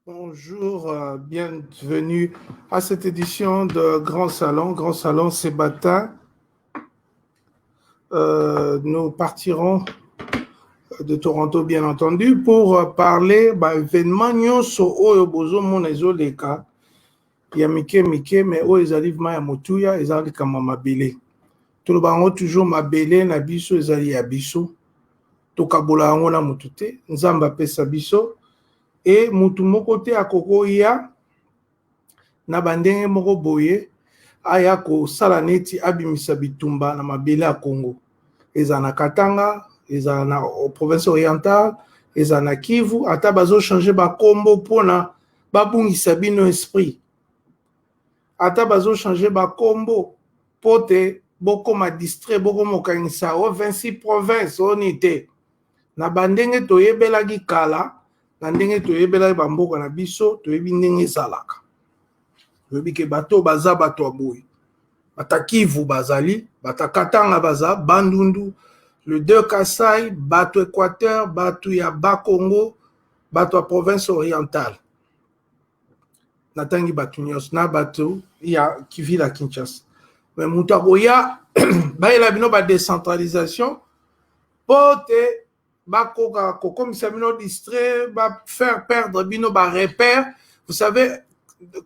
Bonjour, bienvenue à cette édition de Grand Salon. Grand Salon, ce matin, nous partirons de Toronto, bien entendu, pour parler d'événements nyonso oyo bozomona ezoleka ya mike mais oyo ezali vraiment ya motuya ezali kama mabele. Toloba yango toujours mabele na biso ezali ya biso. Tokabola yango na mutu te, Nzambe apesa biso. Et mutu moko te akokoya na bandenge moko boye aya kosala neti abimisa bitumba na mabele ya Congo. Eza na Katanga, eza na province orientale, eza na Kivu, ata bazo changer ba kombo pona babungisa bino esprit. Ata bazo changer ba kombo pote bokoma distrait bokoma kanisa o 26 provinces onite. Na bandenge toyebelaki kala, na ndenge toyebelaki bamboka na biso, toyebi ndenge ezalaka. Toyebi ke bato baza bato aboyi. Bata Kivu bazali, bata Katanga baza, Bandundu, le 2 Kasai, bato Équateur, bato ya Bas-Congo, bato ya province orientale. Natangi bato nyos, na bato ya Kivila Kinshasa. Mais muta koya, bayela bino ba décentralisation, pote bakoka kokomisa bino distrait, ba faire perdre bino ba repère. Vous savez,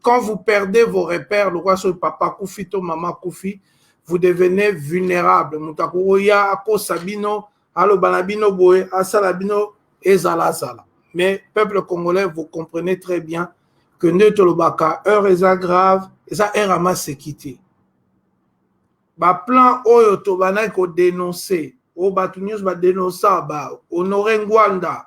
quand vous perdez vos repères, le roi sur papa Koufi, to maman Koufi, vous devenez vulnérable. Mutakoya, ako sabino, alo banabino boe, asalabino, ezala zala. Mais, peuple congolais, vous comprenez très bien que Netolobaka, heure eza grave, eza erama sekiti. Ba plan oyo tobana ko dénoncer, o batu news ba dénoncer ba Honoré Ngwanda,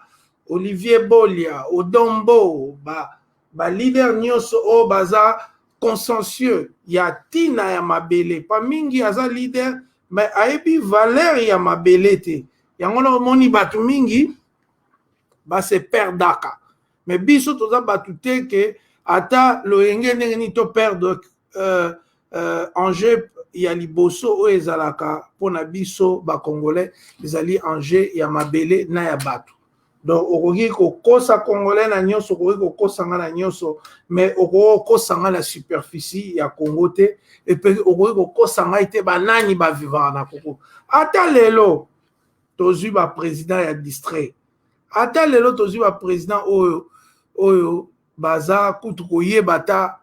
Olivier Bolia, Odombo, ba leader nyonso o baza consensueux ya tina ya mabele pa mingi aza leader mais ayebi valeur ya mabele te yango na moni batu mingi ba se perdaka mais biso toza batu te ke ata loyenge ndenge ni to perdre enjeu ya liboso o ezalaka pona biso ba congolais ezali enjeu ya mabele na ya batu. Donc, okoki kokosa congolais na nyonso, okoki kokosa nga na nyonso, mais okoki kokosa nga na superficie ya Congo te, et puis okoki kokosa nga ite banani ba vivant na Congo. Ata lelo, tozui ba président ya distrait. Ata lelo tozui ba président oyo baza kutu koyeba ta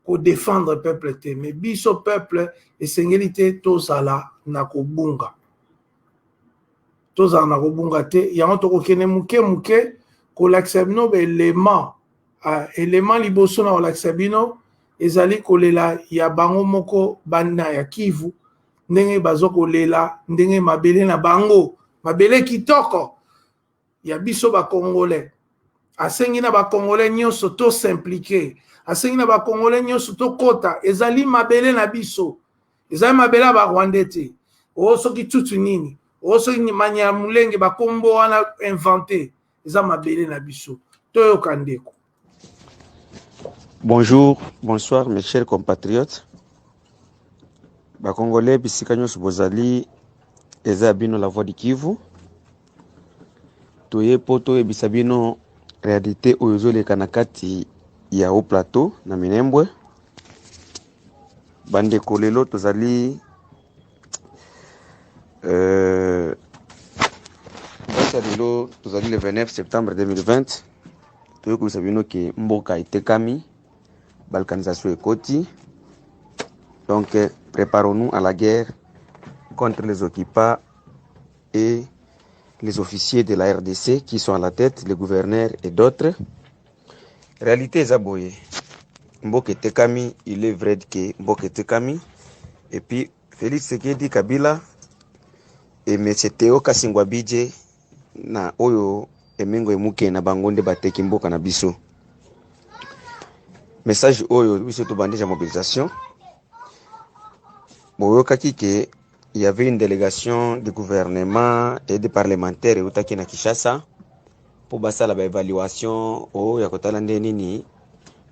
ko défendre peuple te, mais biso peuple esengeli te tozala na kobunga. Tozala na kobunga te, yango tokokene muke kolakisa bino baélément élément liboso na kolakisa bino ezali kolela ya bango moko bana ya Kivu ndenge bazo kolela ndenge mabele na bango mabele kitoko ya biso ba congolais asengi na ba congolais nyonso to s'impliquer asengi na ba congolais nyonso to kota ezali mabele na biso ezali mabele ba Rwandais te o soki tutu nini oso ni manya mulenge bakombo wana inventé eza mabele na biso toyoka ndeko. Bonjour, bonsoir mes chers compatriotes. Ba Congolais bisika nyonso bozali eza bino la voix du Kivu. Toye poto ebisa bino réalité oyo ezoleka na kati ya haut plateau na Minembwe. Bandeko lelo tozali lelo tozali le 29 septembre 2020 toyokobisa bino ke mboka etekami balkanisation ekoti. Donc préparons-nous à la guerre contre les occupants et les officiers de la RDC qui sont à la tête, les gouverneurs et d'autres. Réalité zaboye mboka etekami, il est vrai que mboka etekami. Et puis Félix Tshisekedi Kabila et M. Théo Kasingwa Bidje na oyo emengo emuke na bangonde bateki mboka na biso. Message oyo biso to bandija mobilisation. Boyokaki ke il y avait une délégation de gouvernement et de parlementaires utaki na Kinshasa pour basala ba évaluation o ya kotala ndeni ni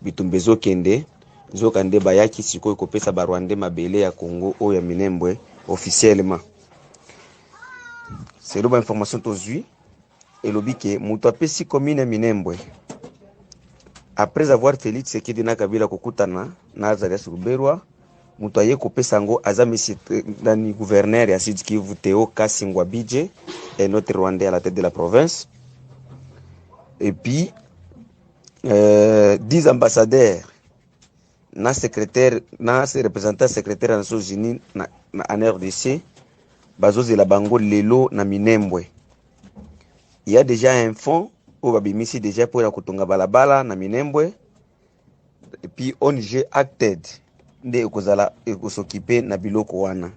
bitumbezo kende zokande bayaki sikoyo kopesa ba Rwandais mabele ya Congo o ya Minembwe officiellement. C'est l'objet information tozui et lobi ke mutu apesi commune Minembwe après avoir Félix Tshisekedi na Kabila kokutana na Azarias Ruberwa, mutu aye kopesa ngo aza monsieur nani gouverneur ya Sud Kivu Theo Kasingwa Bidje, et notre Rwandais à la tête de la province. Et puis 10 ambassadeurs na secrétaire na représentant secrétaire des Nations Unies en RDC bazozela bango lelo na Minembwe. Il y a déjà un fonds au babimisi déjà pour la kutonga balabala na Minembwe. Et puis ONG Acted nde ekozala s'occuper na biloko wana.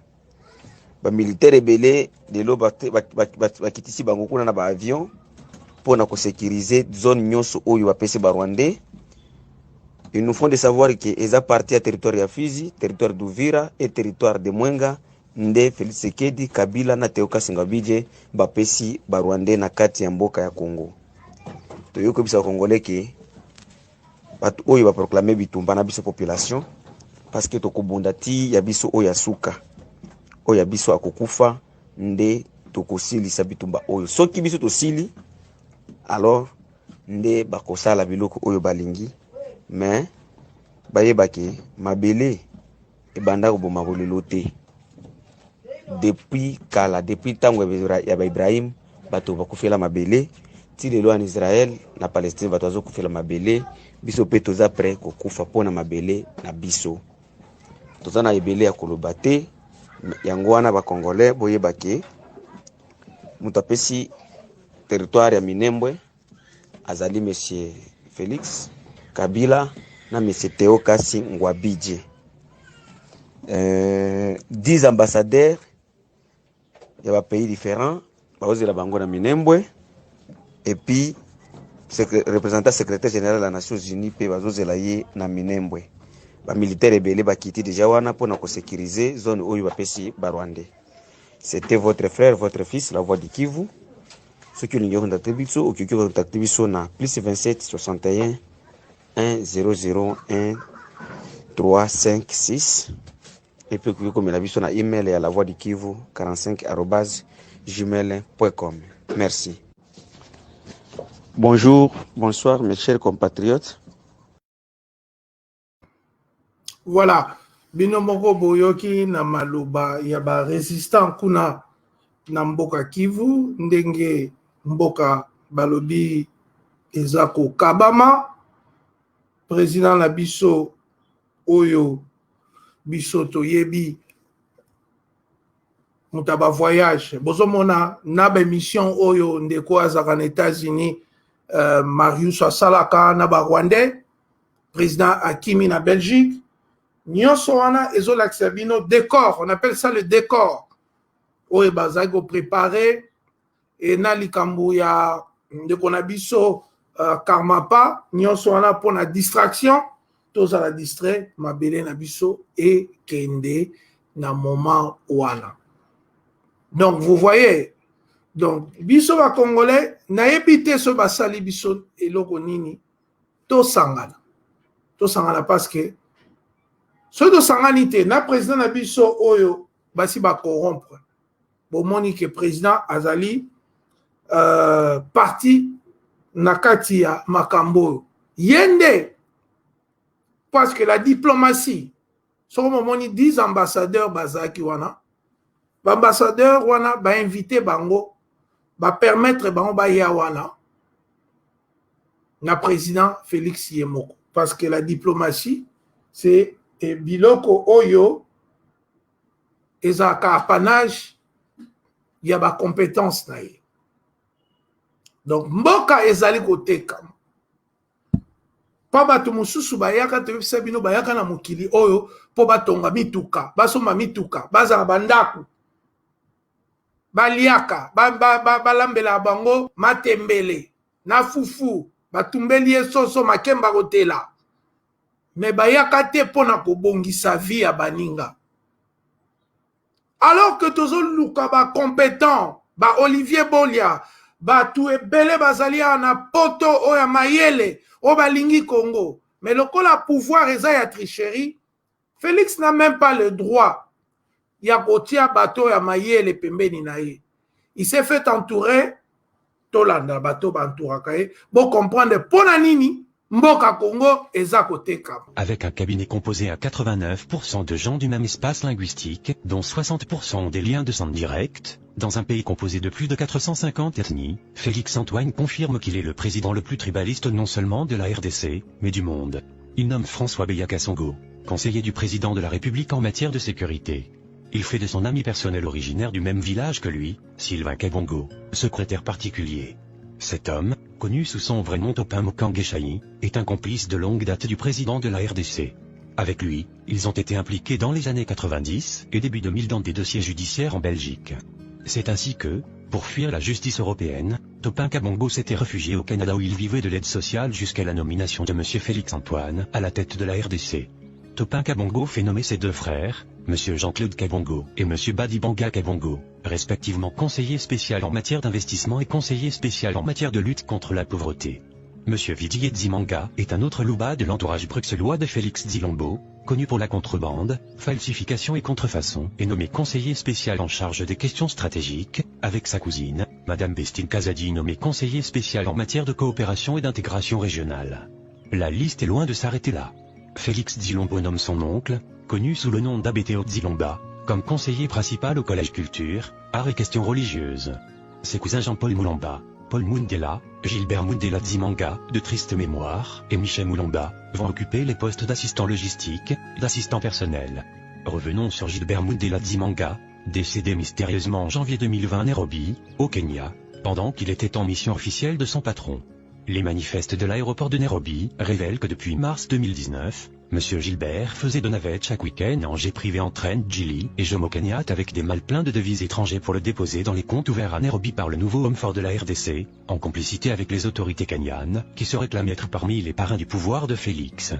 Ba militaire ebele lelo bakitisi bango kuna na ba avion pour na ko sécuriser zone nyonso oyo bapesi ba Rwandais. Ils nous font de savoir que eza parti à territoire ya Fizi, territoire d'Uvira et territoire de Mwenga nde Félix Tshisekedi, Kabila na Theo Kasingwa Bidje bapesi ba Rwandais na kati ya mboka ya Congo. Toyoko bisa Congolais ke batu oyo ba proclamer bitumba na biso population parce que tokobunda ti ya biso oyo asuka. Oyo biso akokufa nde tokosilisa bitumba oyo. Soki biso tosili alors nde bakosala biloko oyo balingi. Mais bayebaki mabele ebanda koboma bolelo te depuis kala, depuis tango ya ba Ibrahim bato bakufela mabele ti lelo en Israël na Palestine bato bazokufela mabele biso pe toza prêt kokufa pona mabele na biso toza na ebele ya koloba te yango wana ba Congolais boyebaki mutu apesi territoire ya Minembwe azali monsieur Félix Kabila na monsieur Theo Kasingwa Bidje. 10 ambassadeurs de pays différents, bazozela bango na Minembwe, et puis représentant secrétaire général de la Nations Unies pe bazozela ye na Minembwe. Ba militaire ebele bakiti déjà wana pour na ko sécuriser zone oyo bapesi ba Rwandais. C'était votre frère, votre fils, la voix du Kivu. Ceux qui l'ignorent contacter biso ou qui contacter biso na +27 61 1 0 1 3 5 6 et puis comme la biso na email à la voix du Kivu 45@gmail.com. Merci. Bonjour, bonsoir mes chers compatriotes. Voilà, bino moko boyoki na maloba ya ba résistant kuna na mboka Kivu ndenge mboka balobi ezako kabama président na biso oyo biso toyebi mutaba voyage bozomona na ba mission oyo ndeko azaka na États-Unis Marius asalaka na ba Rwandais président Hakimi na Belgique nyonso wana ezolakisa bino décor, on appelle ça le décor oyo bazali ko préparer et na likambo ya ndeko na biso Karmapa nyonso wana pona distraction tozala distrait mabele na biso et kende na moment wana. Donc vous voyez, donc biso ba Congolais na yebite so basali biso eloko nini to sangana parce que so to sangani te na président na biso oyo basi ba corrompre bomoni que président azali parti nakati ya makambo yende parce que la diplomatie so momoni 10 ambassadeurs bazaki wana ba ambassadeur wana ba invité bango ba permettre bango ba ya wana na président Félix Yemoko parce que la diplomatie c'est biloko oyo ezaka apanage ya ba compétence na ye. Donc mboka ezali koteka pa bato mosusu bayaka tebisa bino bayaka na mokili oyo po batonga mituka basomba mituka bazala bandako baliaka balambela bango matembele na fufu batumbeli esoso makemba kotela mais bayaka te pona kobongisa vie ya baninga alors que tozoluka ba compétent ba Olivier Bolia batu ebele bazali na poto oya mayele o balingi Congo mais lokola pouvoir eza ya tricherie Félix n'a même pas le droit ya kotia bato ya mayele pembeni na ye. Il s'est fait entourer tolanda bato bantouraka ye bo comprendre pona nini Mboka Congo eza koteka. Avec un cabinet composé à 89% de gens du même espace linguistique, dont 60% ont des liens de sang directs, dans un pays composé de plus de 450 ethnies, Félix Antoine confirme qu'il est le président le plus tribaliste non seulement de la RDC, mais du monde. Il nomme François Beya Kassongo, conseiller du président de la République en matière de sécurité. Il fait de son ami personnel originaire du même village que lui, Sylvain Kabongo, secrétaire particulier. Cet homme, connu sous son vrai nom Topin Mokangeshayi, est un complice de longue date du président de la RDC. Avec lui, ils ont été impliqués dans les années 90 et début 2000 dans des dossiers judiciaires en Belgique. C'est ainsi que, pour fuir la justice européenne, Topin Kabongo s'était réfugié au Canada où il vivait de l'aide sociale jusqu'à la nomination de M. Félix Antoine à la tête de la RDC. Topin Kabongo fait nommer ses deux frères, M. Jean-Claude Kabongo et M. Badibanga Kabongo, respectivement conseiller spécial en matière d'investissement et conseiller spécial en matière de lutte contre la pauvreté. M. Vidier Dzimanga est un autre louba de l'entourage bruxellois de Félix Dzilombo, connu pour la contrebande, falsification et contrefaçon, et nommé conseiller spécial en charge des questions stratégiques, avec sa cousine, Mme Bestine Kazadi nommée conseiller spécial en matière de coopération et d'intégration régionale. La liste est loin de s'arrêter là. Félix Dzilombo nomme son oncle, connu sous le nom d'Abeteo Dzilomba, comme conseiller principal au Collège Culture, Arts et Questions Religieuses. Ses cousins Jean-Paul Moulamba, Paul Mundela, Gilbert Mundela Dzimanga, de triste mémoire, et Michel Moulamba, vont occuper les postes d'assistant logistique, d'assistant personnel. Revenons sur Gilbert Mundela Dzimanga, décédé mystérieusement en janvier 2020 à Nairobi, au Kenya, pendant qu'il était en mission officielle de son patron. Les manifestes de l'aéroport de Nairobi révèlent que depuis mars 2019, M. Gilbert faisait de navette chaque week-end en jet privé en train Gili et Jomo Kenyatta avec des malles pleins de devises étrangers pour le déposer dans les comptes ouverts à Nairobi par le nouveau homme fort de la RDC, en complicité avec les autorités kenyanes, qui se réclament être parmi les parrains du pouvoir de Félix.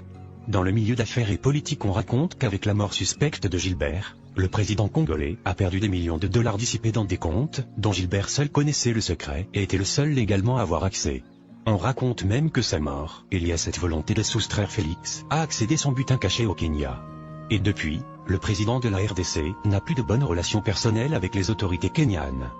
Dans le milieu d'affaires et politique, on raconte qu'avec la mort suspecte de Gilbert, le président congolais a perdu des millions de dollars dissipés dans des comptes, dont Gilbert seul connaissait le secret et était le seul légalement à avoir accès. On raconte même que sa mort est liée à cette volonté de soustraire Félix à accéder son butin caché au Kenya. Et depuis, le président de la RDC n'a plus de bonnes relations personnelles avec les autorités kenyanes.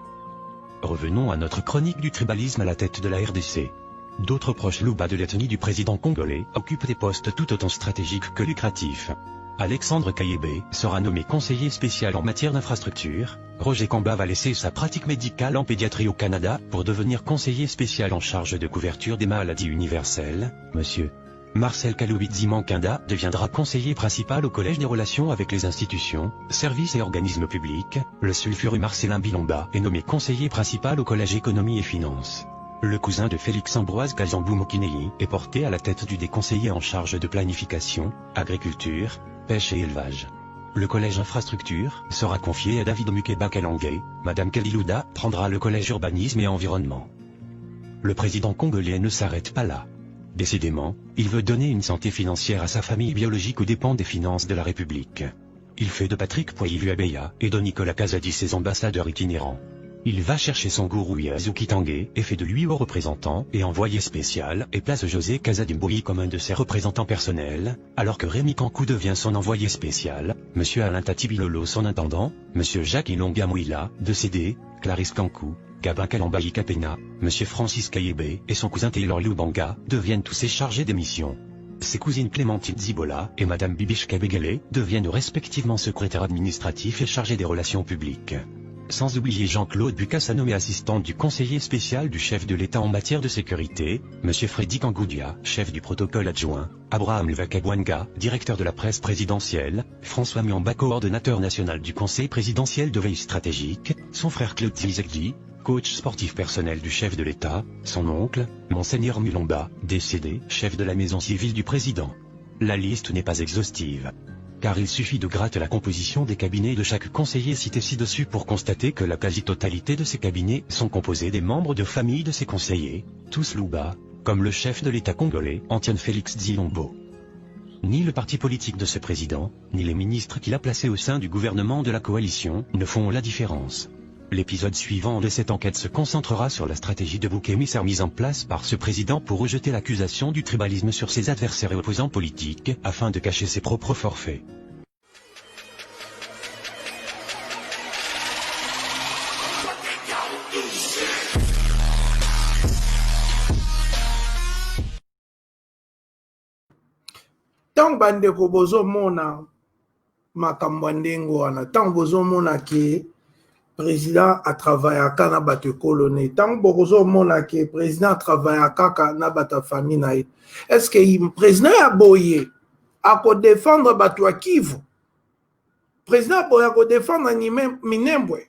Revenons à notre chronique du tribalisme à la tête de la RDC. D'autres proches louba de l'ethnie du président congolais occupent des postes tout autant stratégiques que lucratifs. Alexandre Kayebe sera nommé conseiller spécial en matière d'infrastructure. Roger Kamba va laisser sa pratique médicale en pédiatrie au Canada pour devenir conseiller spécial en charge de couverture des maladies universelles. Monsieur Marcel Kalubidzi Mankanda deviendra conseiller principal au Collège des relations avec les institutions, services et organismes publics. Le sulfureux Marcelin Bilomba est nommé conseiller principal au Collège économie et finances. Le cousin de Félix Ambroise Kazambou Mokinei est porté à la tête du déconseiller en charge de planification, agriculture, pêche et élevage. Le collège infrastructure sera confié à David Mukeba Kalangé. Madame Kalilouda prendra le collège urbanisme et environnement. Le président congolais ne s'arrête pas là. Décidément, il veut donner une santé financière à sa famille biologique aux dépens des finances de la République. Il fait de Patrick Poilu Abeya et de Nicolas Kazadi ses ambassadeurs itinérants. Il va chercher son gourou Yazuki Tanguay et fait de lui haut représentant et envoyé spécial et place José Kazadimbouyi comme un de ses représentants personnels, alors que Rémi Kankou devient son envoyé spécial, M. Alain Tatibilolo son intendant, M. Jacques Ilonga Mouila, décédé, Clarisse Kankou, Gabin Kalambayi Kapena, M. Francis Kayebe et son cousin Taylor Lubanga deviennent tous ses chargés des missions. Ses cousines Clémentine Zibola et Madame Bibiche Kabegele deviennent respectivement secrétaires administratifs et chargés des relations publiques. Sans oublier Jean-Claude Bukassa nommé assistant du conseiller spécial du chef de l'État en matière de sécurité, M. Freddy Kangoudia, chef du protocole adjoint, Abraham Levakabwanga, directeur de la presse présidentielle, François Miamba coordonnateur national du conseil présidentiel de veille stratégique, son frère Claude Tizekdi, coach sportif personnel du chef de l'État, son oncle, Monseigneur Mulomba, décédé, chef de la maison civile du président. La liste n'est pas exhaustive. Car il suffit de gratter la composition des cabinets de chaque conseiller cité ci-dessus pour constater que la quasi-totalité de ces cabinets sont composés des membres de famille de ces conseillers, tous louba, comme le chef de l'État congolais, Antoine Félix Dzilombo. Ni le parti politique de ce président, ni les ministres qu'il a placés au sein du gouvernement de la coalition ne font la différence. L'épisode suivant de cette enquête se concentrera sur la stratégie de bouc émissaire mise en place par ce président pour rejeter l'accusation du tribalisme sur ses adversaires et opposants politiques, afin de cacher ses propres forfaits. tant bandeko bozo mona makambo ndengo wana tant bozo mona ke président a travaillé à na bato coloné tant bozo mona ke président a travaillé à na bata famille na est-ce que le président a boyé à défendre bato à Kivu président boye a défendre Minembwe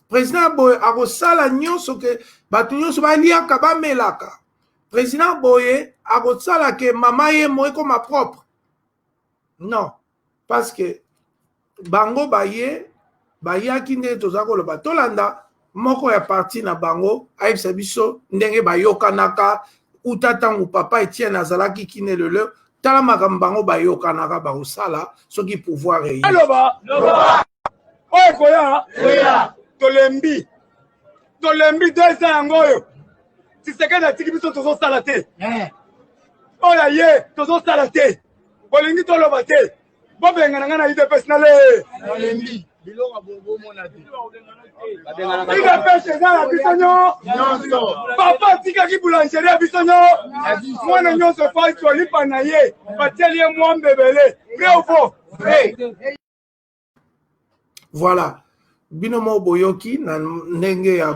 président boye a sala nyonso ke bato nyonso baliaka bamelaka président boye a sala ke mama ye moye comme ma propre non parce que bango baye bayaki nde toza koloba tolanda moko ya parti na bango ayebisa biso ndenge bayokanaka uta ntango papa Etienne azalaki kine lelo tala makambo bango bayokanaka bakosala soki pouvoir eyi aloba oyo koya tolembi 2 ans yango oyo Tshisekedi atiki biso tozosala te oyo ye tozosala te bolingi toloba te bobengana nga na UDPS na le UDPS eza na biso nyonso papa atikaki boulangerie ya biso mwana nyonso fasi tolipa na ye batieli ye mwa mbebele vrai ou faux voilà binomo boyoki na ndenge ya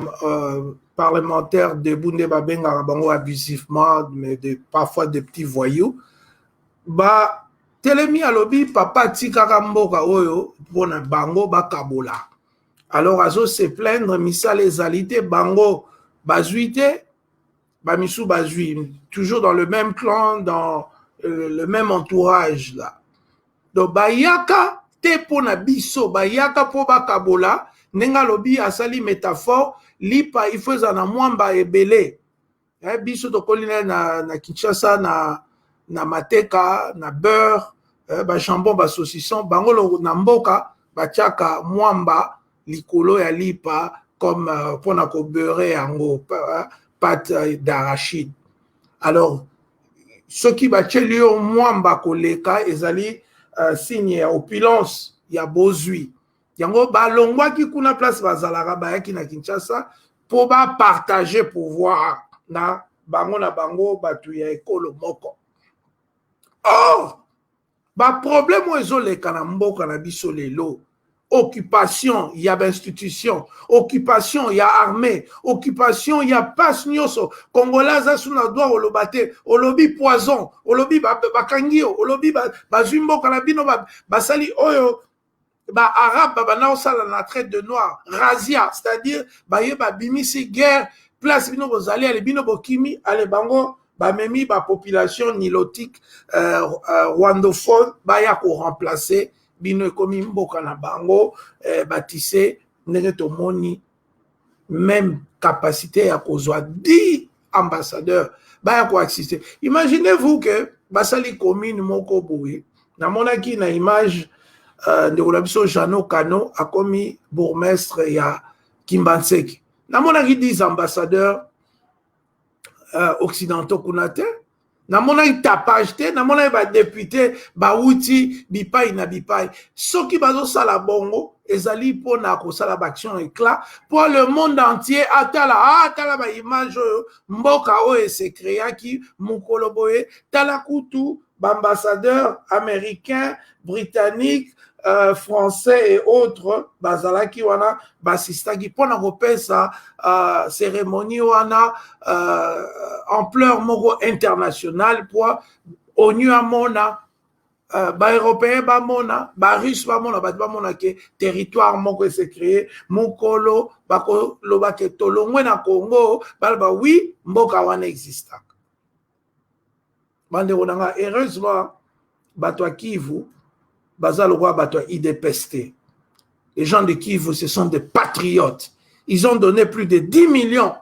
parlementaire de bunde babengaka bango abusivement mais parfois de petits voyous ba telemi alobi papa tikaka mboka oyo pona bango bakabola alors azo se plaindre misala ezali te bango bazwi te bamisu bazwi toujours dans le même clan dans le même entourage là donc bayaka te pona biso bayaka po bakabola ndenge alobi asali métaphore lipa il faut ezala na mwamba ebele biso tokoli na Kinshasa na mateka na beurre ba jambon ba saucisson bango na mboka batiaka mwamba likolo ya lipa comme pona ko beurre yango pâte d'arachide alors soki batieli yo mwamba koleka ezali signe ya opulence ya bozwi yango balongwaki kuna place bazalaka bayaki na Kinshasa po bapartage pouvoir na bango bato ya ekolo moko or problème oyo ezoleka na mboka na biso lelo occupation ya institution occupation ya armée occupation ya passe nyonso congolais aza suna droit oloba te olobi poison olobi bakangi yo olobi bazwi mboka na bino basali oyo arabe babanda osala na traite de noir razia c'est-à-dire baye babimisi guerre place bino bozali ale bino bokimi ale bango bamemi population nilotique rwandophone baya ko remplacer bino ekomi mboka na bango batise ndenge tomoni même capacité ya kozwa 10 ambassadeurs baya ko assister imaginez-vous que basali commune moko boye namonaki na image ndeko na biso Jano Kano akomi bourgmestre ya Kimbanseki namonaki 10 ambassadeurs occidentaux kuna te namonaki tapage te namonaki badepute bauti bipai na bipai soki bazosala bongo ezali mpona kosala baaction éclat pour le monde entier atala baimage oyo mboka oyo esekreaki mokolo boye tala kutu baambassadeurs américains britanniques français et autres bazalaki wana basistaki mpona kopesa cérémonie wana ampleur moko internationale po onu amona baeuropéen bamona barusse bamona bato bamona ke territoire moko ese créé mokolo bakoloba ke tolongwe na Congo baloba oui mboka wana existaka bandeko nanga heureusement bato ya Kivu baza lokwa bato ya IDPS te. Les gens de Kivu, ce sont des patriotes. Ils ont donné plus de 10 millions.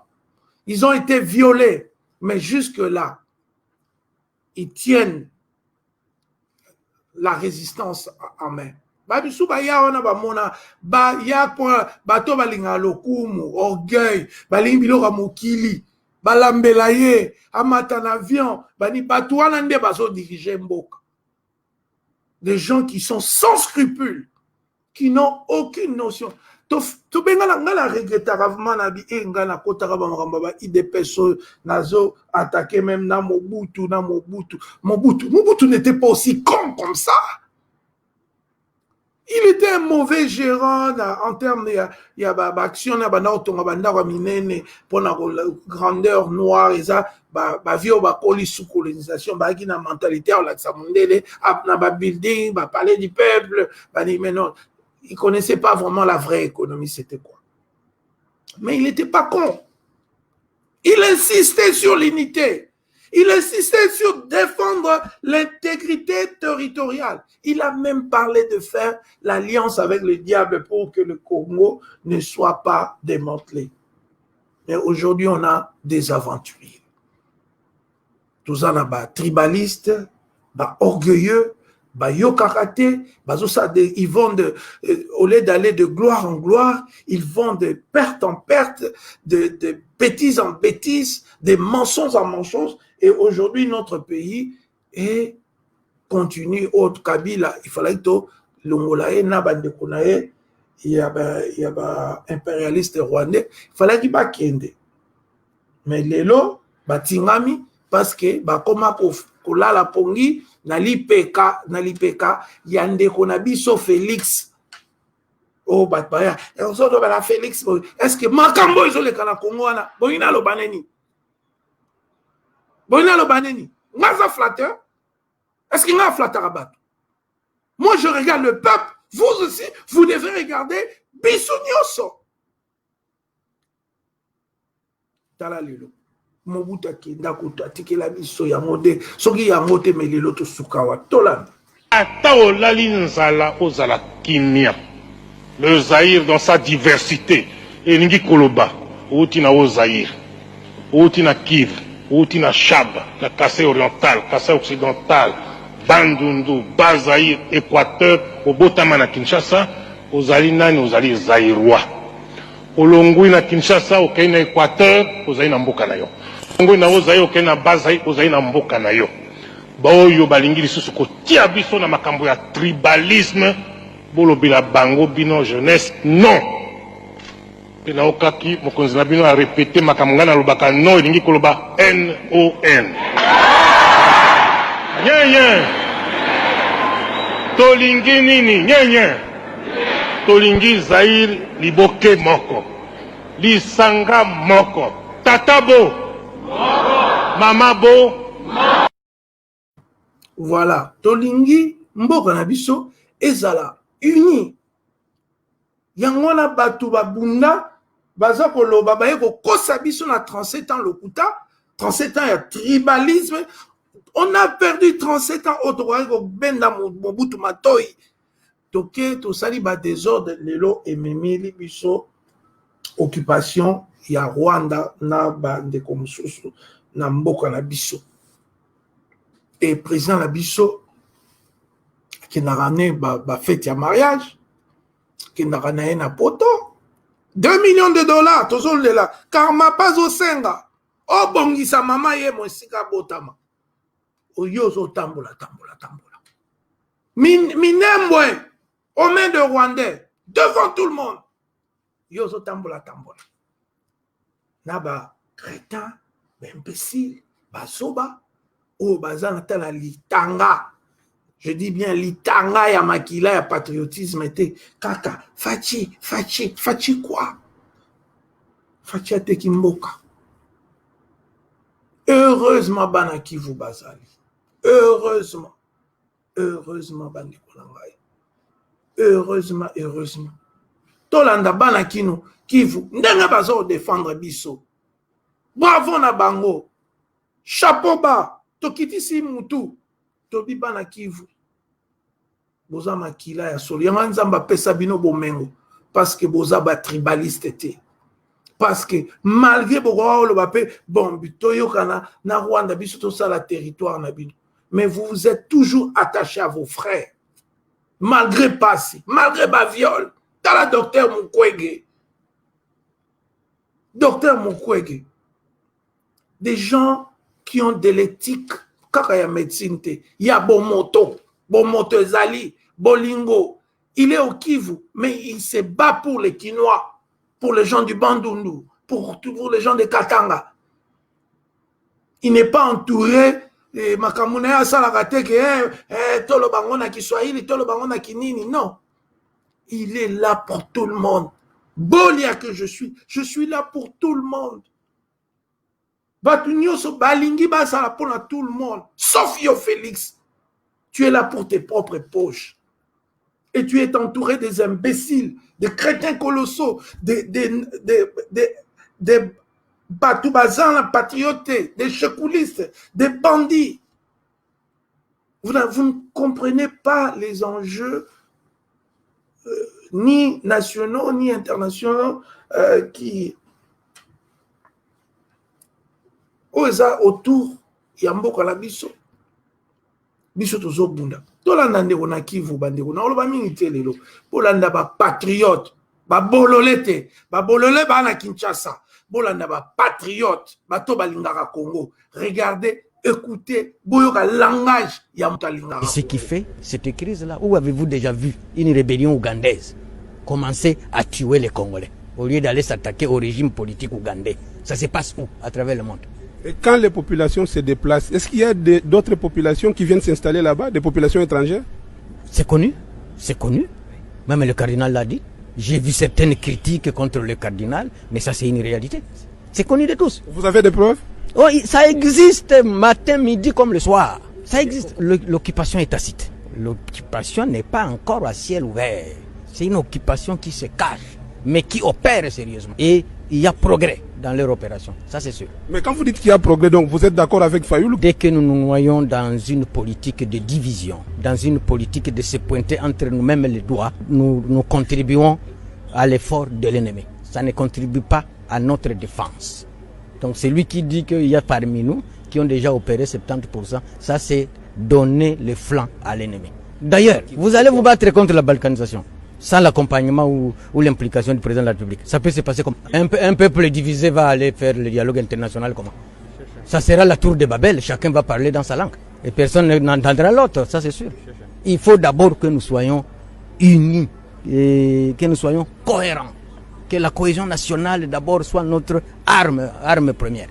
Ils ont été violés. Mais jusque-là, ils tiennent la résistance en main. Babisu baya wana bamona ba ya kwa bato balinga lokumu orgueil balingi biloko mokili balambela ye amata na avion bani bato wana nde bazo diriger mboka. Des gens qui sont sans scrupules, qui n'ont aucune notion. to benga ngala regretta gravement na bi e ngana kota ka ba makamba ba IDPS nazo attaquer même na Mobutu Mobutu n'était pas aussi con comme ça. Il était un mauvais gérant en termes de action na bana otonga banda wa minene pour la grandeur noire et ça ba vio ba koli sous colonisation ba qui na mentalité on la samundele na ba building ba palais du peuple ba ni mais non, il connaissait pas vraiment la vraie économie, c'était quoi. Mais il n'était pas con. Il insistait sur l'unité. Il insistait sur défendre l'intégrité territoriale. Il a même parlé de faire l'alliance avec le diable pour que le Congo ne soit pas démantelé. Mais aujourd'hui, on a des aventuriers. Tout ça, on a tribalistes, orgueilleux, yokarate, ils vont au lieu d'aller de gloire en gloire, ils vont de perte en perte, de bêtise en bêtise, de mensonges en mensonges. Et aujourd'hui, notre pays est continue au Kabila. Il fallait que l'Ongolae, Nabandekonae, il y a impérialiste rwandais, il fallait qu'il va kende. Mais lelo, batingami, parce que bakoma kola la pongi, nalipeka, yande konabiso Félix. Oh, batbaya. Et on sort de la Félix. Est-ce que Makambo ils ont les kana Congo ana? Bonina lo baneni. Bonina lo baneni. Ngaza flatteur. Est-ce qu'il y a un flatteur à battre? Moi, je regarde le peuple. Vous aussi, vous devez regarder Bissonioso. Talalilo. Mobuta kinda kuta tikela biso ya mode. Soki ya mode melilo to sukawa. Tolan. Ata olali nzala ozala kimia. Le Zaïre dans sa diversité. Elingi koloba. Outi na o Zaïre. Outi na Kivu. Outi na Chab. Na Kassai oriental. Kassai occidental. Bandundu, Bazaïr, Équateur, au Botama na Kinshasa, aux Alinani, aux Ali Zaïrois. Au Longui na Kinshasa, au Kenya Équateur, aux Aïna Mbokanayo. Longui na Ozaï, au Kenya Bazaï, aux Aïna Mbokanayo. Baoyo Balingili Susuko, Tiabiso na makambo ya tribalisme, Bolobila Bango, Bino jeunesse, non. Pena Okaki, Mokonzina Bino a répété makamongana lobaka non, ilingi koloba N-O-N. Nyen tolingi nini nyen tolingi Zaïre liboke moko lisanga moko tatabo moko mamabo voilà tolingi mboka na biso ezala uni yango na batu babunda baza koloba baye kokosa biso na 37 ans lokuta 37 ans ya tribalisme. On a perdu 37 ans au droit au Benda Mobutu Matoi. Toké, to sali ba désordre, lelo et memili biso occupation ya Rwanda na ba de komsusu na mboka na biso. Et président la biso qui n'a ramené ba fête ya mariage qui n'a ramené na poto 2 millions de dollars tozo lela car ma pas au senga. Oh bongisa mama ye mo sika botama. Oyozo tambola. Minembwe, aux mains de Rwandais, devant tout le monde. Yozo tambola. Naba, crétin, imbécile, basoba, ou bazana tala litanga. Je dis bien litanga ya makila ya patriotisme était kaka, fachi quoi? Fachi ate kimboka. Heureusement, banaki vous bazali. Heureusement, bandi kolangai. Heureusement. Tolanda bana kino, kivu, ndenga bazo défendre biso. Bravo na bango. Chapeau bas, tokitisi mutu, tobi bana kivu. Boza makila ya solo. Yanga nzamba pesa bino bomengo. Parce que boza ba tribaliste te. Parce que malgré le bapé, bon, bitoyo kana na Rwanda biso to ça la territoire na bino. Mais vous vous êtes toujours attaché à vos frères. Malgré passé, malgré ma viol. T'as la docteur Mukwege. Docteur Mukwege. Des gens qui ont de l'éthique. Kaka ya médecine te. Ya bon moto zali, bolingo. Il est au Kivu, mais il se bat pour les Kinois, pour les gens du Bandundu, pour les gens de Katanga. Il n'est pas entouré de Makamuna Salagate que Tolo Bangona Kiswahili, Tolo Bangona Kinini. Non. Il est là pour tout le monde. Bolia que je suis là pour tout le monde. Batunyoso Balingi Basala pour tout le monde. Sauf Yo Félix. Tu es là pour tes propres poches. Et tu es entouré des imbéciles, des crétins colossaux, des Batoubazans patriotes, des chekoulistes, des bandits. Vous ne comprenez pas les enjeux ni nationaux ni internationaux qui autour Yamboka la biso. Biso tozo bunda. Tolanda ndeko na Kivu bandeko na oloba mingi te lelo. Bolanda ba patriote, ba bololete, ba bolole ba na Kinshasa. Bolanda ba patriote, ba to balingaka Congo. Regardez, écoutez, boyoka langage ya mutalingaka. Ce qui fait cette crise là, où avez-vous déjà vu une rébellion ougandaise commencer à tuer les Congolais au lieu d'aller s'attaquer au régime politique ougandais? Ça se passe où à travers le monde? Et quand les populations se déplacent, est-ce qu'il y a d'autres populations qui viennent s'installer là-bas, des populations étrangères? C'est connu, c'est connu. Même le cardinal l'a dit. J'ai vu certaines critiques contre le cardinal, mais ça c'est une réalité. C'est connu de tous. Vous avez des preuves? Oh, ça existe matin, midi comme le soir. Ça existe. L'occupation est tacite. L'occupation n'est pas encore à ciel ouvert. C'est une occupation qui se cache, mais qui opère sérieusement. Et il y a progrès dans leur opération, ça c'est sûr. Mais quand vous dites qu'il y a progrès, donc vous êtes d'accord avec Fayoulou? Dès que nous nous noyons dans une politique de division, dans une politique de se pointer entre nous-mêmes les doigts, nous contribuons à l'effort de l'ennemi. Ça ne contribue pas à notre défense. Donc c'est lui qui dit qu'il y a parmi nous qui ont déjà opéré 70%, ça c'est donner le flanc à l'ennemi. D'ailleurs, vous allez vous battre contre la balkanisation. Sans l'accompagnement ou l'implication du président de la République. Ça peut se passer comme un peuple divisé va aller faire le dialogue international comment? Ça sera la tour de Babel, chacun va parler dans sa langue. Et personne n'entendra l'autre, ça c'est sûr. Il faut d'abord que nous soyons unis, et que nous soyons cohérents. Que la cohésion nationale d'abord soit notre arme première.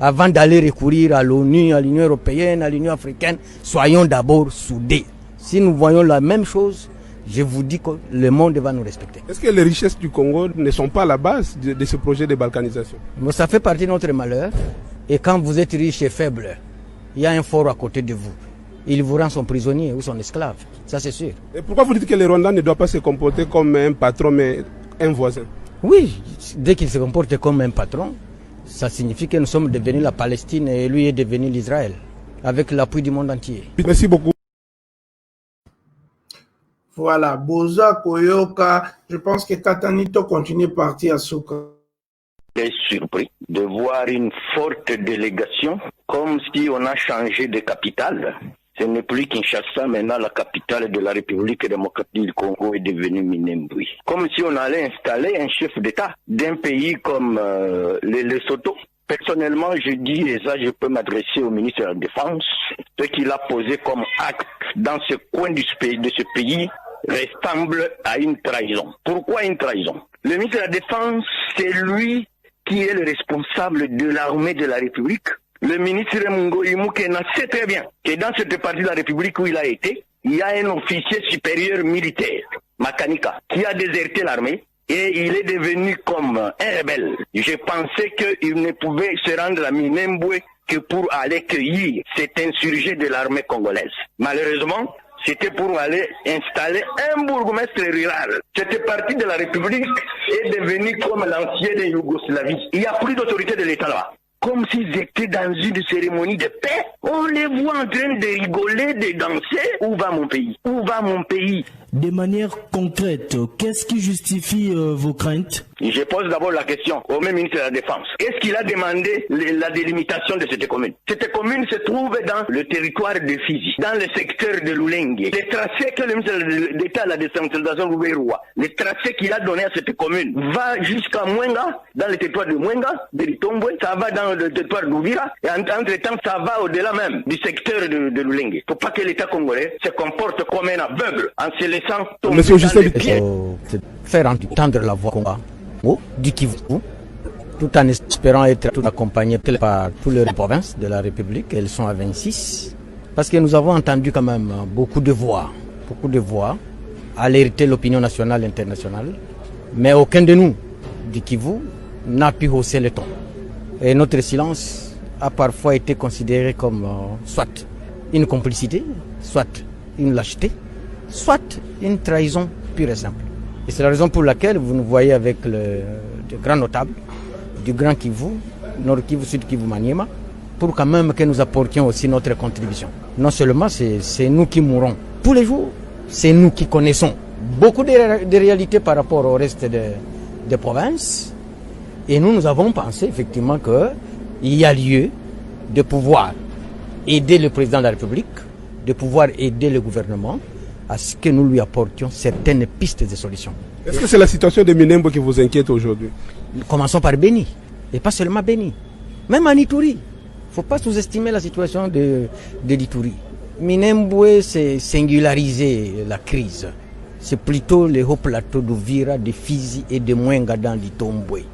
Avant d'aller recourir à l'ONU, à l'Union européenne, à l'Union africaine, soyons d'abord soudés. Si nous voyons la même chose, je vous dis que le monde va nous respecter. Est-ce que les richesses du Congo ne sont pas la base de ce projet de balkanisation? Ça fait partie de notre malheur. Et quand vous êtes riche et faible, il y a un fort à côté de vous. Il vous rend son prisonnier ou son esclave. Ça c'est sûr. Et pourquoi vous dites que les Rwandais ne doivent pas se comporter comme un patron mais un voisin? Oui, dès qu'il se comporte comme un patron, ça signifie que nous sommes devenus la Palestine et lui est devenu l'Israël. Avec l'appui du monde entier. Merci beaucoup. Voilà, Boza Koyoka, je pense que Katanito continue à partir à Souka. Je suis surpris de voir une forte délégation, comme si on a changé de capitale. Ce n'est plus Kinshasa, maintenant la capitale de la République démocratique du Congo est devenue Minembwe. Comme si on allait installer un chef d'État d'un pays comme le Lesotho. Personnellement, je dis, et ça je peux m'adresser au ministre de la Défense, ce qu'il a posé comme acte dans ce coin de ce pays ressemble à une trahison. Pourquoi une trahison? Le ministre de la Défense, c'est lui qui est le responsable de l'armée de la République. Le ministre Mungo Imukena sait très bien que dans cette partie de la République où il a été, il y a un officier supérieur militaire, Makanika, qui a déserté l'armée et il est devenu comme un rebelle. Je pensais qu'il ne pouvait se rendre à Minembwe que pour aller cueillir cet insurgé de l'armée congolaise. Malheureusement, c'était pour aller installer un bourgmestre rural. Cette partie de la République est devenue comme l'ancienne Yougoslavie. Il n'y a plus d'autorité de l'État là-bas. Comme s'ils étaient dans une cérémonie de paix. On les voit en train de rigoler, de danser. Où va mon pays? Où va mon pays? De manière concrète, qu'est-ce qui justifie vos craintes? Je pose d'abord la question au même ministre de la Défense. Qu'est-ce qu'il a demandé la délimitation de cette commune? Cette commune se trouve dans le territoire de Fizi, dans le secteur de Lulengue. Les tracés que le ministre d'État à la décentralisation Louverrois, les tracés qu'il a donné à cette commune, va jusqu'à Mwenga, dans le territoire de Mwenga, de Litombwe, ça va dans le territoire d'Ouvira, et entre-temps, ça va au-delà même du secteur de Lulengue. Il ne faut pas que l'État congolais se comporte comme un aveugle en se laissant tomber Monsieur dans les pieds. Faire entendre la voix du Kivu, tout en espérant être tout accompagné par toutes les provinces de la République. Elles sont à 26. Parce que nous avons entendu quand même beaucoup de voix, alerter l'opinion nationale et internationale. Mais aucun de nous, du Kivu, n'a pu hausser le ton. Et notre silence a parfois été considéré comme soit une complicité, soit une lâcheté, soit une trahison pure et simple. Et c'est la raison pour laquelle vous nous voyez avec de grands notables du Grand Kivu, Nord Kivu, Sud Kivu, Maniema, pour quand même que nous apportions aussi notre contribution. Non seulement c'est nous qui mourons tous les jours, c'est nous qui connaissons beaucoup de réalités par rapport au reste des provinces. Et nous avons pensé effectivement qu'il y a lieu de pouvoir aider le président de la République, de pouvoir aider le gouvernement à ce que nous lui apportions certaines pistes de solutions. Est-ce que c'est la situation de Minembwe qui vous inquiète aujourd'hui? Commençons par Béni, et pas seulement Béni, même en Ituri. Il ne faut pas sous-estimer la situation de l'Ituri. Minembwe, c'est singulariser la crise. C'est plutôt les hauts plateaux d'Uvira, de Fizi et de Mwenga dans l'Itombwe.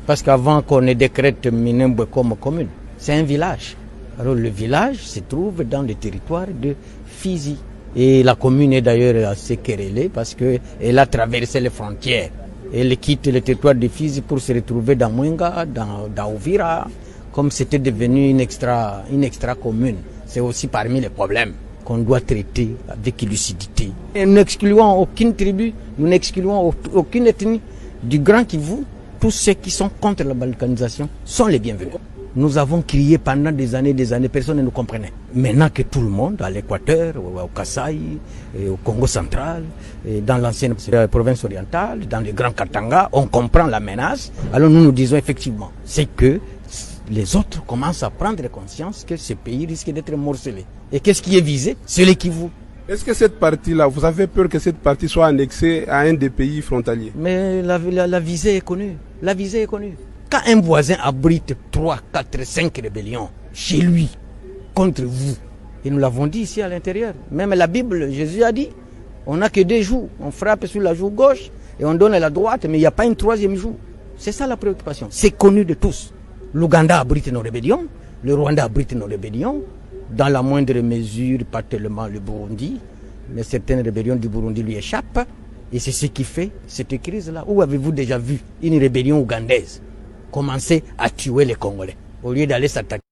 Parce qu'avant qu'on ne décrète Minembwe comme commune, c'est un village. Alors le village se trouve dans le territoire de Fizi. Et la commune est d'ailleurs assez querellée parce qu'elle a traversé les frontières. Elle quitte le territoire de Fizi pour se retrouver dans Mwenga, dans Uvira, comme c'était devenu une extra commune. C'est aussi parmi les problèmes qu'on doit traiter avec lucidité. Et nous n'excluons aucune tribu, nous n'excluons aucune ethnie du Grand Kivu. Tous ceux qui sont contre la balkanisation sont les bienvenus. Nous avons crié pendant des années, personne ne nous comprenait. Maintenant que tout le monde, à l'Équateur, au Kasaï, au Congo central, et dans l'ancienne province orientale, dans le Grand Katanga, on comprend la menace. Alors nous disons effectivement, c'est que les autres commencent à prendre conscience que ce pays risque d'être morcelé. Et qu'est-ce qui est visé? C'est le Kivu. Est-ce que cette partie-là, vous avez peur que cette partie soit annexée à un des pays frontaliers? Mais la visée est connue. La visée est connue. Quand un voisin abrite 3, 4, 5 rébellions chez lui, contre vous, et nous l'avons dit ici à l'intérieur, même la Bible, Jésus a dit, on n'a que 2 joues, on frappe sur la joue gauche et on donne la droite, mais il n'y a pas une 3e joue. C'est ça la préoccupation. C'est connu de tous. L'Ouganda abrite nos rébellions, le Rwanda abrite nos rébellions, dans la moindre mesure, pas tellement le Burundi, mais certaines rébellions du Burundi lui échappent, et c'est ce qui fait cette crise-là. Où avez-vous déjà vu une rébellion ougandaise commencer à tuer les Congolais au lieu d'aller s'attaquer?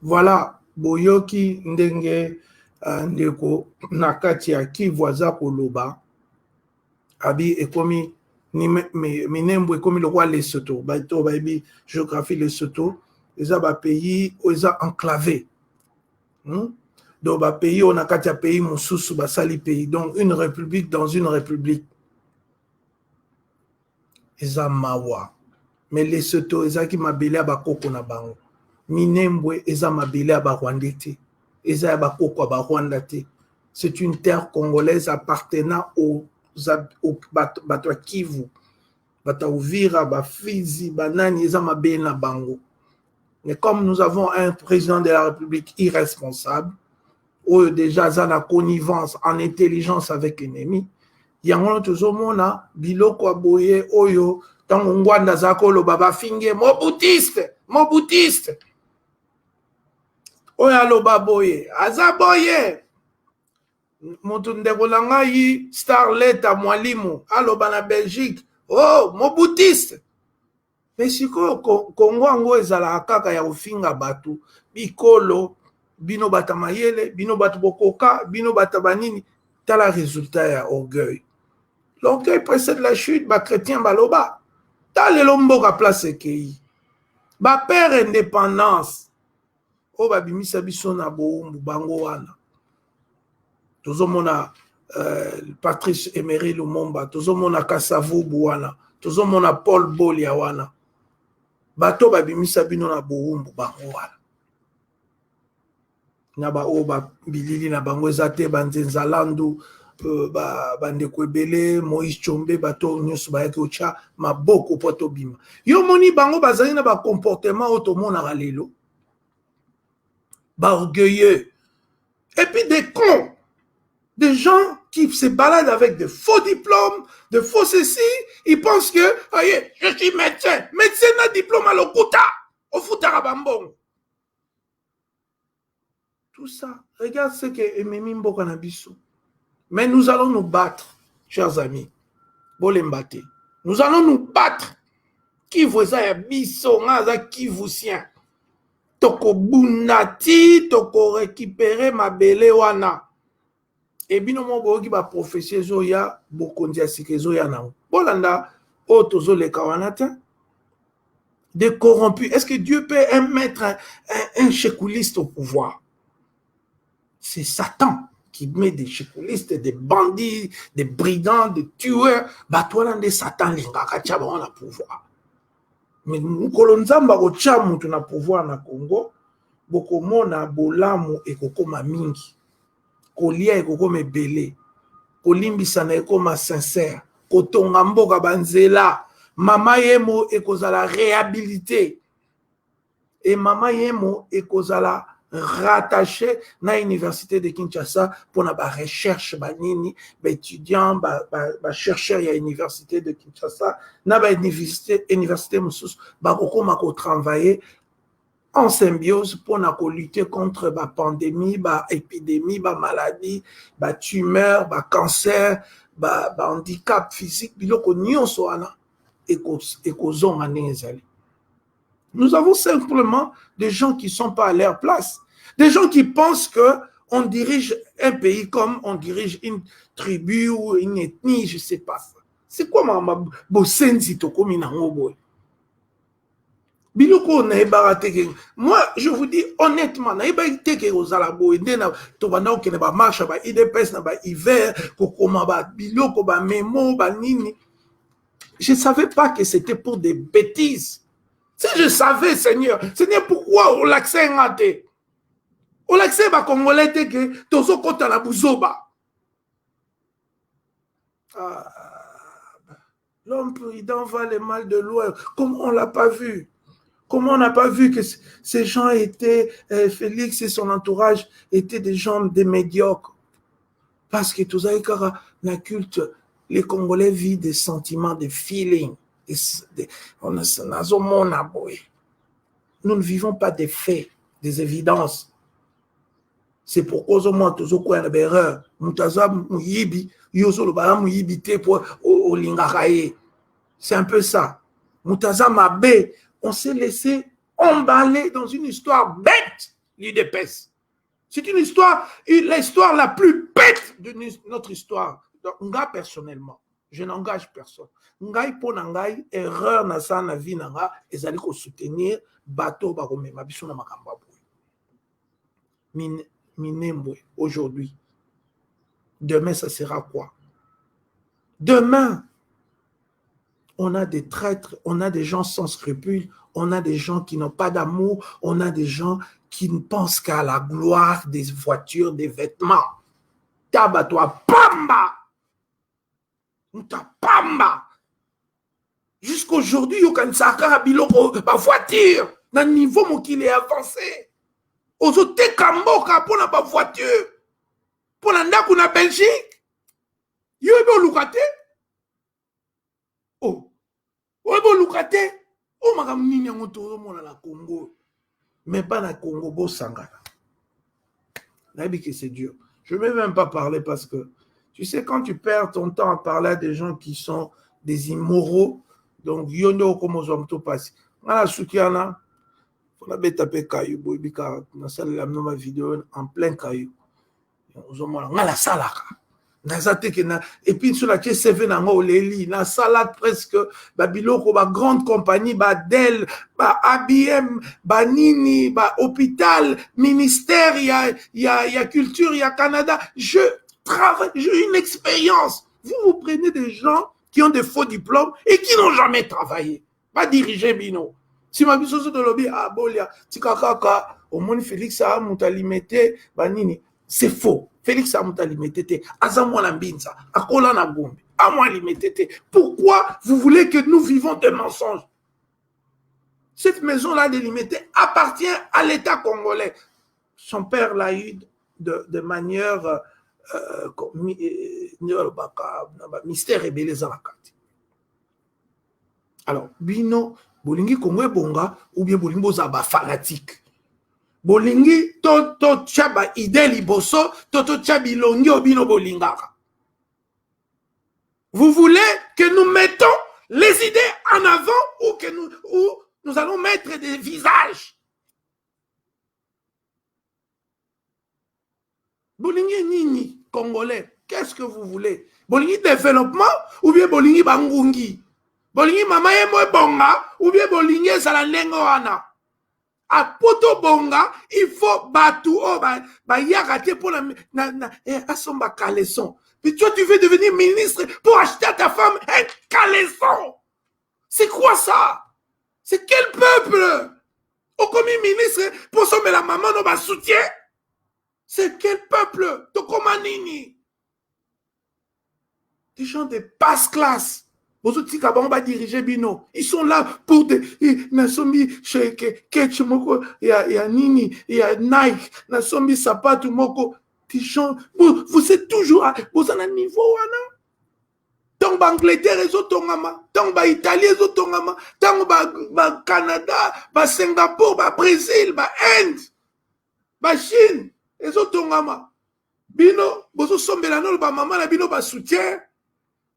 Voilà, Boyoki Ndenge Ndeko Nakati ya Kivu Koloba Abi ekomi Minembwe ekomi le roi Lesotho, baito baibi géographie Lesotho, eza ba pays eza enclavé. Donc ba pays on a kati ya pays mosusu basali pays, donc une république dans une république. Eza mawa. Mais Lesotho eza ki mabele ya bakoko na bango. Minembwe eza mabele ya ba Rwandete. Eza ya bakoko ba Rwanda te. C'est une terre congolaise appartenant aux bato ya Kivu. Bata Uvira, ba Fizi, banani eza mabele na bango. Mais comme nous avons un président de la République irresponsable, ou déjà za na connivence en intelligence avec l'ennemi, yango tozomona biloko aboye oyo tango ngwanda zakolo baba finge mobutiste oyo aloba boye aza boye mutu ndeko na ngai Starleta Mwalimu aloba na Belgique mobutiste. Mais sikoyo Kongo ango ezalaka kaka ya kofinga bato bikolo bino bata mayele bino bato bokoka bino bata banini. Tala résultat ya orgueil. L'orgueil précède la chute, ba chrétien baloba. Tala lomboka place ekei. Ba père indépendance. O ba bimisa biso na boumbu bango wana. Tozomona Patrice Emery Lumumba, tozomona Kasavu Bouana, tozomona Paul Bolia wana. Bato babimisa bino na boumbu bango wana. Na ba oba bilili na bango ezate banzenza landu bandeko ebele Moïse Chombe bato nyonso bayaki ocha maboko po tobima. Yo moni bango bazali na ba comportement otomona lelo. Ba orgueilleux. Et puis des cons. Des gens qui se baladent avec de faux diplômes, de faux ceci, ils pensent que, voyez, je suis médecin. Médecin n'a diplôme à l'Okuta, au Futarabambon. Tout ça, regarde ce que Ememi Mboka na biso. Mais nous allons nous battre, chers amis. Bolembate. Nous allons nous battre. Qui vous a biso, qui vous tient. Toko bunati, toko récupérer ma belle wana. Et bino mo bogi ba prophétie zoya bokondia sikezo ya na. Bolanda o tozo le kawanata. Des corrompus. Est-ce que Dieu peut mettre un chécouliste au pouvoir? C'est Satan qui met des chécoulistes, des bandits, des brigands, des tueurs. Batouana de Satan lingaka tchaba on a pouvoir. Mais nous kolonzamba ko tchamu tuna pouvoir na Congo. Boko mona bolamu ekokoma mingi. Kolia ekokoma ebele. Kolimbisa na ekoma sincère. Kotonga mboka banzela. Mama yemo ekozala réhabilité. Et mama yemo ekozala rattaché na université de Kinshasa pour na ba recherche ba nini ba étudiant ba chercheur ya université de Kinshasa na ba université mususu ba kokoma ko travailler en symbiose pour na ko lutter contre ba pandémie ba épidémie ba maladie ba tumeur ba cancer ba handicap physique biloko nyonso ana ekozonga nezali. Nous avons simplement des gens qui ne sont pas à leur place. Des gens qui pensent qu'on dirige un pays comme on dirige une tribu ou une ethnie, je ne sais pas. C'est quoi ma bosenzi tokomi nango boy? Biloko na ebarate. Moi, je vous dis honnêtement, na ebarate ke ozala boy ndena to bana okene ba marche ba IDPS na ba hiver kokoma ba biloko ba memo ba nini. Je ne savais pas que c'était pour des bêtises. Si je savais, Seigneur, pourquoi on l'accès est raté? On l'accès va congolais que tozo kota la bouzoba. L'homme prudent va le mal de loin. Comment on l'a pas vu? Comment on n'a pas vu que ces gens étaient, Félix et son entourage étaient des gens des médiocres? Parce que tous les culte, les Congolais vivent des sentiments, des feelings. Nous ne vivons pas des faits, des évidences. C'est pourquoi au moins tous au erreur. C'est un peu ça. On s'est laissé emballer dans une histoire bête, l'UDPS. C'est une histoire, l'histoire la plus bête de notre histoire. Donc, moi, personnellement, je n'engage personne. Ngai po nangai erreur na sa na vie nanga ezali ko soutenir bateau ba komema biso na makamba boy. Minembwe aujourd'hui. Demain ça sera quoi? Demain on a des traîtres, on a des gens sans scrupules, on a des gens qui n'ont pas d'amour, on a des gens qui ne pensent qu'à la gloire des voitures, des vêtements. Tabatoi pamba. Pamba. Jusqu'aujourd'hui, il y a une voiture. Dans le niveau où il est avancé. Aux autres Kamboka pour la voiture. Pour la Ndakuna Belgique. Il y a un Lukate. Oh. Il y a un Lukate. Oh, ma gamine, on tourne à la Congo. Mais pas la Congo, Bo Sangara. C'est dur. Je ne vais même pas parler parce que, tu sais, quand tu perds ton temps à parler à des gens qui sont des immoraux, donc, yono comme aux hommes tout passent. Voilà, Soukiana, on a tapé Caillou, Boibika, on a salé la même vidéo en plein Caillou. On a la salaka. Et puis, sur la caisse, c'est venu en Léli, la salade presque, Babiloko, ba grande compagnie, ba Dell, ba ABM, ba Nini, ba hôpital, ministère, il y a culture, il y a Canada. j'ai eu une expérience. Vous prenez des gens qui ont des faux diplômes et qui n'ont jamais travaillé. Pas diriger Bino. Si ma biso de lobby à Bolia, Tikakaka, au monde Félix a mutalimete, banini. C'est faux. Félix a mutalimete, Azamwa Lambinza, Akola Nagombe, Amwa Limetete. Pourquoi vous voulez que nous vivons des mensonges? Cette maison-là délimitée appartient à l'État congolais. Son père l'a eu de manière mystère et beleza la carte. Alors, bino, bolingi Congo bonga, ou bien bolingi bozaba fanatique. Bolingi, to chaba ide liboso, to chabi longi obino bolingaka. Vous voulez que nous mettons les idées en avant ou que nous allons mettre des visages? Bolingi nini, Congolais, qu'est-ce que vous voulez? Bolingi développement ou bien bolingi bangungi? Bolingi mama yemo bonga ou bien bolingi salanengo wana? A poto bonga, il faut batu o ba yakate pour la asomba caleçon. Puis toi tu veux devenir ministre pour acheter à ta femme un caleçon. C'est quoi ça? C'est quel peuple? Au commis ministre pour sommer la maman no ba soutien? C'est quel peuple? Tokomanini. Des gens de basse classe. Diriger Bino. Ils sont là pour des. Nasomi, il y a Nini, il y a Nike, Nasomi Sapatu Moko. Des gens. Vous êtes toujours. Vous êtes à un niveau. Tant Angleterre, les autres tongama. Tant Italie, les autres tongama. Tant Canada, Singapour, Brésil, Inde, Chine. Les autres tongama. Bino, vous sommes là, maman, la Bino, soutien.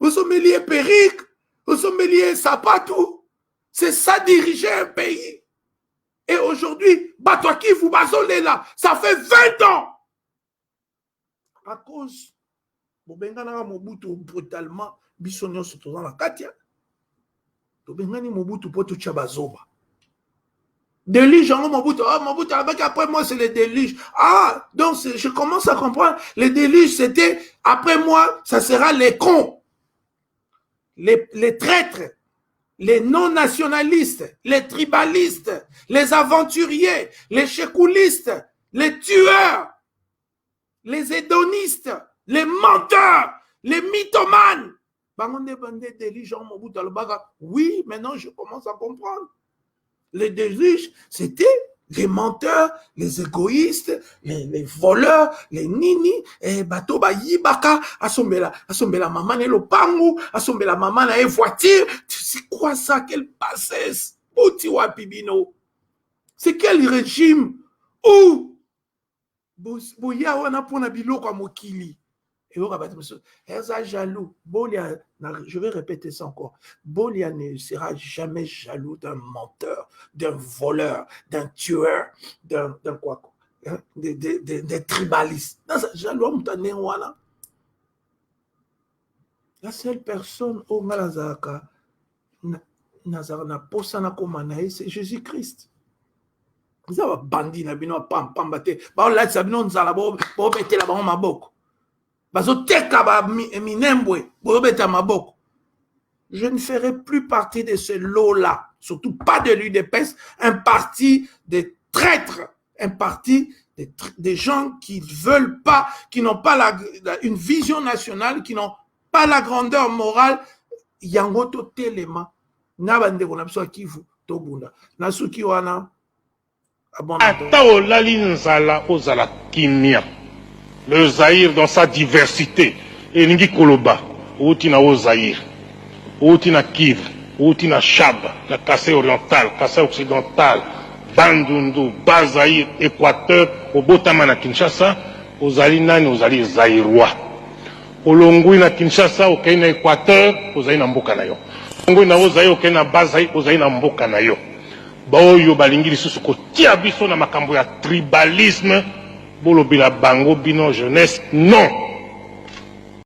Vous sommes liés Péric. Vous sommes liés Sapatou. C'est ça diriger un pays. Et aujourd'hui, Batouaki, vous basolez là. Ça fait 20 ans. À cause. Bobengana Mobutu brutalement. Bisonyo se dans la Katia. Bobengani Mobutu pour tout Chabazoba. Déluge, Mobutu. Ah, Mobutu, après moi, c'est les déluges. Ah, donc je commence à comprendre. Les déluges, c'était après moi, ça sera les cons. Les traîtres, les non-nationalistes, les tribalistes, les aventuriers, les chécoulistes, les tueurs, les hédonistes, les menteurs, les mythomanes. Oui, maintenant je commence à comprendre. Les déluges, c'était les menteurs, les égoïstes, les voleurs, les nini, et bateau ba yibaka, asombela maman et le pango, asombela maman et voiture. C'est quoi ça? Quelle bassesse? Otiwa Pibino. C'est quel régime? Où? Boya wana pona biloko mokili. Et on va dire, jaloux. Bolia, je vais répéter ça encore. Bolia ne sera jamais jaloux d'un menteur, d'un voleur, d'un tueur, d'un quoi, des tribalistes. Jaloux, la seule personne au Malazaka, c'est Jésus-Christ. Vous avez bandit, vous avez pam pam baté. Bah là, ça vient nous allons mettre là-bas ma boque. Je ne ferai plus partie de ce lot-là, surtout pas de l'UDPS, un parti de traîtres, un parti des gens qui ne veulent pas, qui n'ont pas une vision nationale, qui n'ont pas la grandeur morale. Yangoto telema, nabande konapso kivu tobunda. Nasuki wana Atao lalinzala ozala kimia. Le Zaïre dans sa diversité. Et Ningi Koloba, Outina au Zaïre, Outina Kiv, Outina Chab, la Kassai orientale, Kassai occidentale, Bandundu, Bas-Zaïre, Équateur, au Botamana Kinshasa, aux Alinani, aux Ali Zaïrois. Au Longui na Kinshasa, au Kaina Équateur, aux Aïna Mbokanayo. Longui na Ozaï, au Kaina Bas-Zaïre, aux Aïna Mbokanayo. Baoyo Balingi, Sisuko, Tiabiso na Makambo ya tribalisme. Bolobila bango bino jeunesse, non.